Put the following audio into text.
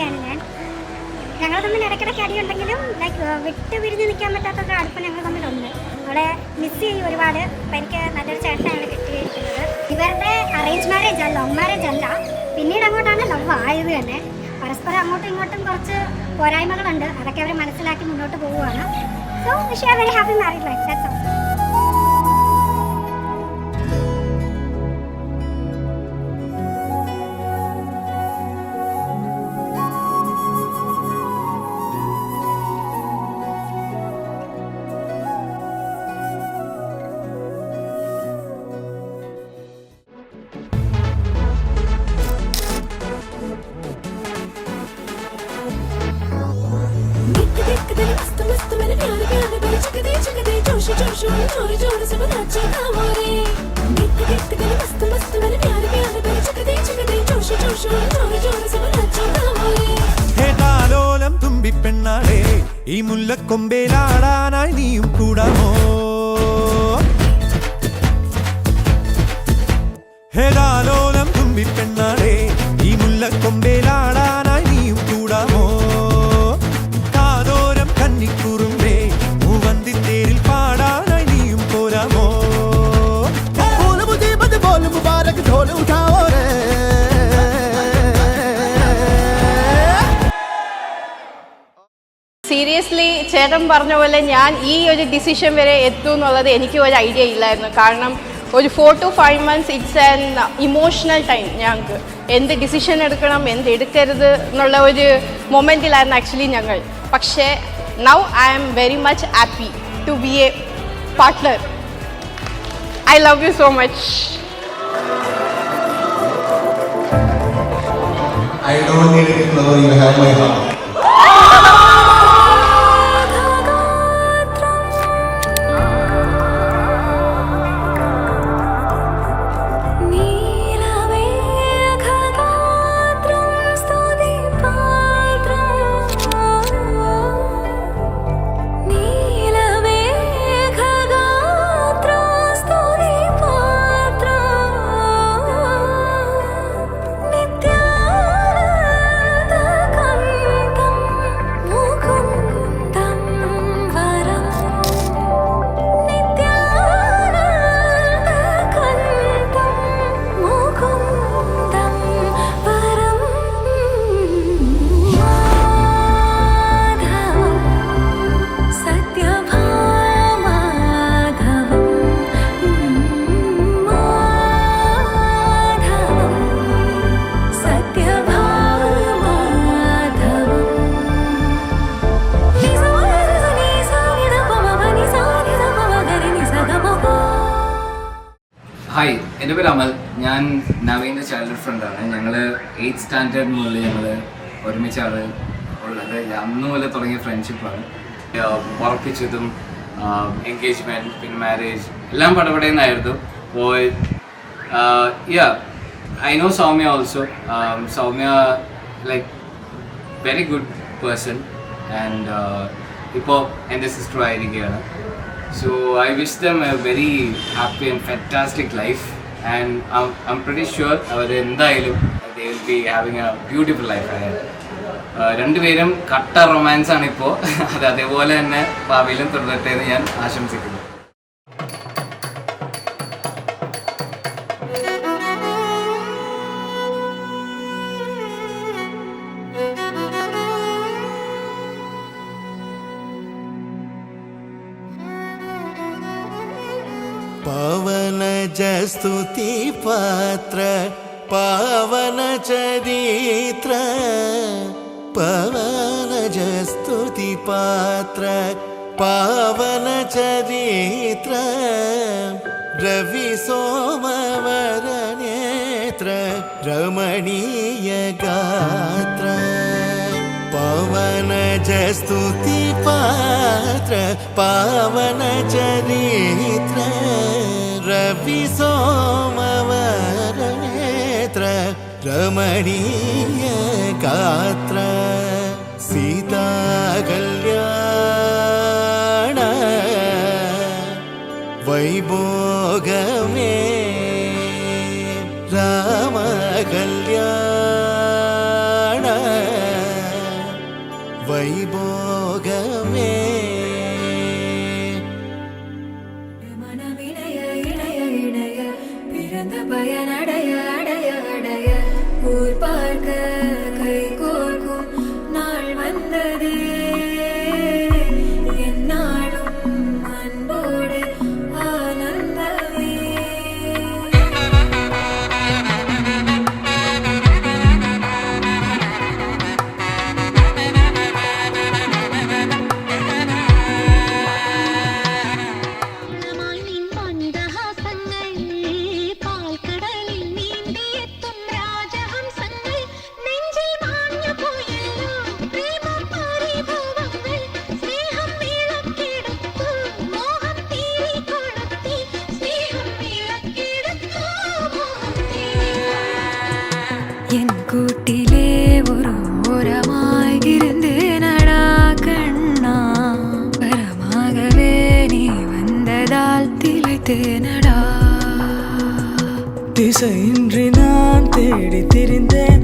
തന്നെയാണ് ഞാൻ. ഞങ്ങൾ തമ്മിൽ ഇടയ്ക്കിടയ്ക്ക് അടിയുണ്ടെങ്കിലും ലൈക്ക് വിട്ട് പിരിഞ്ഞ് നിൽക്കാൻ പറ്റാത്ത അടുപ്പം ഞങ്ങൾ തമ്മിലുണ്ട്. അവളെ മിസ് ചെയ്യും ഒരുപാട്. അപ്പം എനിക്ക് നല്ലൊരു ചേട്ടനാണ് കിട്ടിയിരിക്കുന്നത്. ഇവരുടെ അറേഞ്ച് മാരേജ് അല്ല, ലവ് മാരേജ് അല്ല, പിന്നീട് അങ്ങോട്ടാണ് ലവ് ആയത് തന്നെ. പരസ്പരം അങ്ങോട്ടും ഇങ്ങോട്ടും കുറച്ച് പോരായ്മകളുണ്ട്, അതൊക്കെ അവർ മനസ്സിലാക്കി മുന്നോട്ട് പോവുകയാണ്. So wish you a very happy married life. That's all. ഹേതാലോലം തുമ്പിപ്പെണ്ണാളെ ഈ മുല്ലക്കൊമ്പേലാടാനായി നീയും കൂടാമോ? ഹേതാലോലം തുമ്പിപ്പെണ്ണാളെ ഈ മുല്ലക്കൊമ്പേലാടാനായി നീയും കൂടാമോ? കാതോരം കന്നിക്കുറുമ്പേ മൂവന്തിത്തേരിൽ പാടാനായി നീയും പോരാമോ? സീരിയസ്ലി ചേട്ടൻ പറഞ്ഞ പോലെ ഞാൻ ഈ ഒരു ഡിസിഷൻ വരെ എത്തും എന്നുള്ളത് എനിക്ക് ഒരു ഐഡിയ ഇല്ലായിരുന്നു. കാരണം ഒരു 4 to 5 months it's an emotional time. ഞങ്ങൾക്ക് എന്ത് ഡിസിഷൻ എടുക്കണം, എന്ത് എടുക്കരുത് എന്നുള്ള ഒരു മൊമെൻറ്റിലായിരുന്നു ആക്ച്വലി ഞങ്ങൾ. പക്ഷേ now I am very much happy to be a partner. I love you so much. I don't need it, no, you have my heart. Hi, എൻ്റെ പേര് അമൽ. ഞാൻ നവീൻ്റെ ചൈൽഡ്ഹുഡ് ഫ്രണ്ടാണ്. ഞങ്ങൾ 8th സ്റ്റാൻഡേർഡ് മുതൽ ഞങ്ങൾ ഒരുമിച്ചാണ് ഉള്ളത്. അന്ന് മുതൽ തുടങ്ങിയ ഫ്രണ്ട്ഷിപ്പാണ്. ഉറപ്പിച്ചതും എൻഗേജ്മെൻറ്റ് പിന്നെ മാരേജ് എല്ലാം പടപടയെന്നായിരുന്നു. അപ്പോൾ I know Soumya also. Soumya like very good person and ഇപ്പോൾ എൻ്റെ സിസ്റ്റർ ആയിരിക്കുകയാണ്. So I wish them a very happy and fantastic life, and I'm pretty sure they will be having a beautiful life ahead. രണ്ടുപേരും കട്ട romance ആണ് ഇപ്പോൾ. അത് അതേപോലെ തന്നെ ഭാവിയിലും തുടരട്ടെ എന്ന് ഞാൻ ആശംസിക്കുന്നു. पवनज स्तुति पात्र पावन चरित्र, पवनज स्तुति पात्र पावन चरित्र, रवि सोमवर नेत्र रमणीय गात्र, पवनज स्तुति पात्र पावन चरित्र, रवि सोमवर नेत्र रमणीय गात्र, सीता कल्याण वैभोगमे, राम कल्याण வைபோகமே மனமிணைய இணைய இணைய பிறந்த பயனடைய அடைய அடைய ஊர் பார்க்க கை கோர்க்கும் நாள் வந்ததே என்னாலும் அன்போடு ஆனந்தமே என் கூட்டிலே ஒரு ஓரமாய் இருந்தேனடா கண்ணா வரமாகவே நீ வந்ததால் திளைத்தேனடா திசையின்றி நான் தேடி திரிந்தேன்